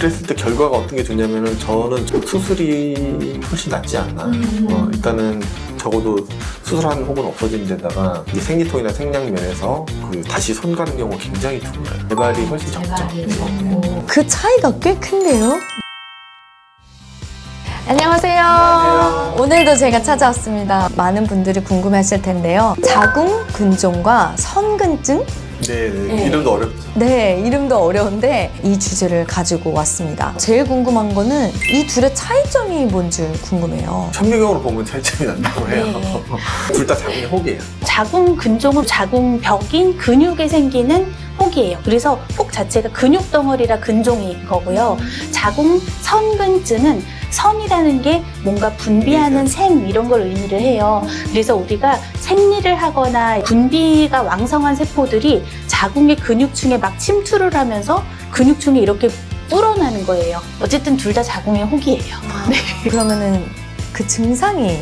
그랬을 때 결과가 어떤 게 좋냐면은 저는 수술이 훨씬 낫지 않나. 일단은 적어도 수술하는 혹은 없어지는 데다가 이 생리통이나 생략면에서 다시 손 가는 경우가 굉장히 드물어요. 재발이 훨씬 적죠. 그 차이가 꽤 큰데요? 안녕하세요. 안녕하세요. 오늘도 제가 찾아왔습니다. 많은 분들이 궁금해하실 텐데요. 자궁 근종과 선근증? 네, 이름도 어렵죠. 네, 이름도 어려운데 이 주제를 가지고 왔습니다. 제일 궁금한 거는 이 둘의 차이점이 뭔지 궁금해요. 현미경으로 보면 차이점이 난다고 해요. 둘 다 자궁의 혹이에요. 자궁 근종은 자궁벽인 근육에 생기는 혹이에요. 그래서 혹 자체가 근육 덩어리라 근종인 거고요. 자궁 선근증은 선이라는 게 뭔가 분비하는 샘 이런 걸 의미를 해요. 그래서 우리가 생리를 하거나 분비가 왕성한 세포들이 자궁의 근육층에 막 침투를 하면서 근육층이 이렇게 불어나는 거예요. 어쨌든 둘 다 자궁의 혹이에요. 그러면은 그 증상이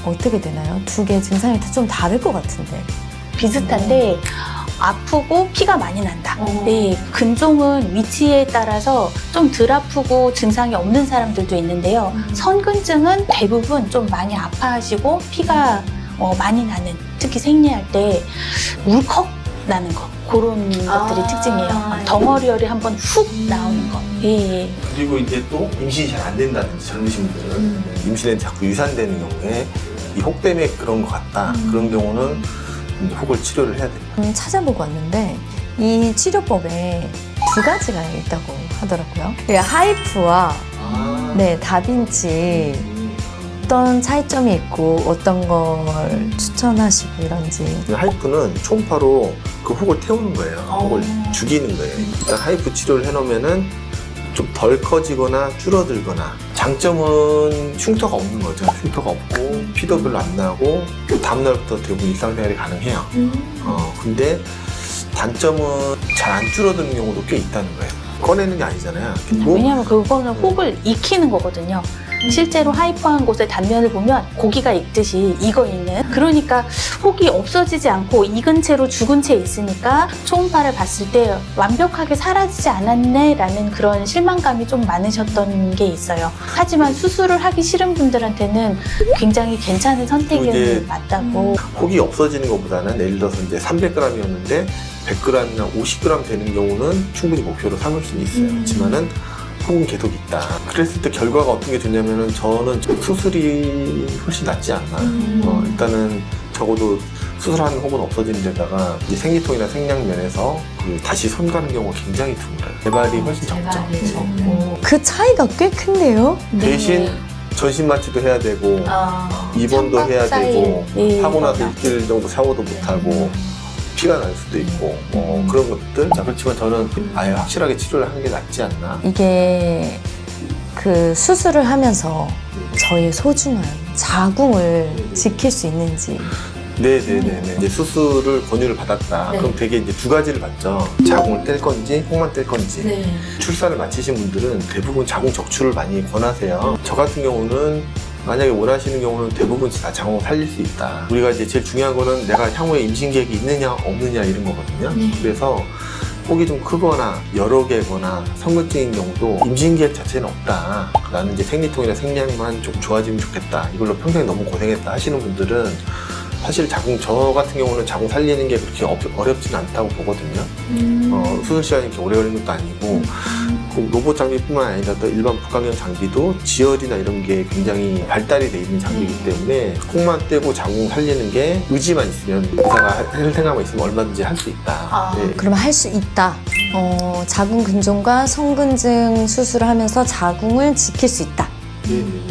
어떻게 되나요? 두 개의 증상이 좀 다를 것 같은데. 비슷한데 아프고 피가 많이 난다. 네, 근종은 위치에 따라서 좀 덜 아프고 증상이 없는 사람들도 있는데요. 선근증은 대부분 좀 많이 아파하시고 피가 많이 나는, 특히 생리할 때 울컥 나는 거, 그런 것들이 특징이에요. 덩어리열이 한번 훅 나오는 거. 예. 그리고 이제 또 임신이 잘 안 된다든지 젊으신 분들은 임신에 자꾸 유산되는 경우에 이 혹 때문에 그런 것 같다. 그런 경우는 이제 혹을 치료를 해야 돼요. 찾아보고 왔는데 이 치료법에 두 가지가 있다고 하더라고요. 하이프와 네, 다빈치 어떤 차이점이 있고 어떤 걸 추천하시고 이런지. 하이프는 초음파로 그 혹을 태우는 거예요. 혹을 죽이는 거예요. 일단 하이프 치료를 해놓으면은 좀 덜 커지거나 줄어들거나, 장점은 흉터가 없는 거죠. 흉터가 없고 피도 별로 안 나고 다음날부터 대부분 일상생활이 가능해요. 근데 단점은 잘 안 줄어드는 경우도 꽤 있다는 거예요. 꺼내는 게 아니잖아요. 왜냐하면 그거는 혹을 익히는 거거든요. 실제로 하이퍼한 곳의 단면을 보면 고기가 익듯이 익어 있는, 그러니까 혹이 없어지지 않고 익은 채로 죽은 채 있으니까 초음파를 봤을 때 완벽하게 사라지지 않았네 라는 그런 실망감이 좀 많으셨던 게 있어요. 하지만 수술을 하기 싫은 분들한테는 굉장히 괜찮은 선택이 맞다고. 혹이 없어지는 것보다는 예를 들어서 이제 300g이었는데 100g이나 50g 되는 경우는 충분히 목표로 삼을 수는 있어요. 그렇지만은 혹은 계속 있다. 그랬을 때 결과가 어떤 게 좋냐면은 저는 수술이 훨씬 낫지 않나. 일단은 적어도 수술하는 혹은 없어지는 데다가 이제 생리통이나 생략면에서 다시 손 가는 경우가 굉장히 드물어요. 재발이 훨씬 적죠. 그 차이가 꽤 큰데요? 대신 전신 마취도 해야 되고 입원도 해야 되고 하고 나서 일주일 정도 샤워도 못 하고 피가 날 수도 있고 그런 것들. 자, 그렇지만 저는 아예 확실하게 치료를 하는 게 낫지 않나. 이게 그 수술을 하면서 저의 소중한 자궁을 지킬 수 있는지. 네네네. 이제 수술을 권유를 받았다. 그럼 되게 이제 두 가지를 받죠. 자궁을 뗄 건지, 혹만 뗄 건지. 출산을 마치신 분들은 대부분 자궁 적출을 많이 권하세요. 저 같은 경우는 만약에 원하시는 경우는 대부분 다 자궁을 살릴 수 있다. 우리가 이제 제일 중요한 거는 내가 향후에 임신 계획이 있느냐 없느냐 이런 거거든요. 그래서 혹이 좀 크거나 여러 개거나 선근증인 경우도 임신 계획 자체는 없다. 나는 이제 생리통이나 생리만 좀 좋아지면 좋겠다. 이걸로 평생 너무 고생했다 하시는 분들은 사실 저 같은 경우는 자궁 살리는 게 그렇게 어렵지는 않다고 보거든요. 수술 시간이 이렇게 오래 걸리는 것도 아니고, 그 로봇 장비뿐만 아니라 또 일반 복강경 장비도 지혈이나 이런 게 굉장히 발달이 돼 있는 장비이기 때문에 혹만 떼고 자궁 살리는 게 의지만 있으면, 의사가 할 생각만 있으면 얼마든지 할 수 있다. 네. 그러면 할 수 있다. 자궁 근종과 선근증 수술을 하면서 자궁을 지킬 수 있다.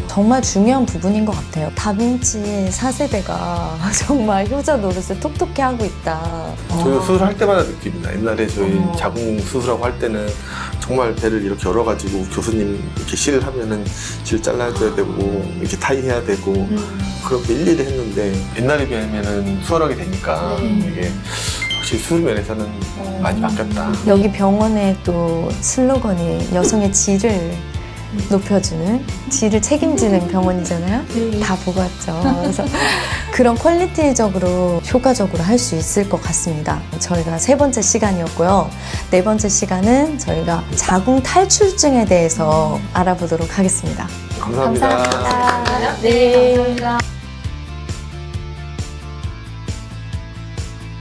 정말 중요한 부분인 것 같아요. 다빈치 4세대가 정말 효자 노릇을 톡톡히 하고 있다. 저희 수술할 때마다 느낍니다. 옛날에 저희 자궁 수술하고 할 때는 정말 배를 이렇게 열어가지고 교수님 이렇게 실을 하면은 실 잘라줘야 되고 이렇게 타이해야 되고 그런 게 일일이 했는데, 옛날에 비하면은 수월하게 되니까 이게 확실히 수술 면에서는 많이 바뀌었다. 여기 병원의 또 슬로건이 여성의 질을 높여주는, 질을 책임지는 병원이잖아요. 다 보고 왔죠. 그래서 그런 퀄리티적으로 효과적으로 할 수 있을 것 같습니다. 저희가 3번째 시간이었고요. 4번째 시간은 저희가 자궁 탈출증에 대해서 알아보도록 하겠습니다. 감사합니다. 감사합니다. 네. 감사합니다.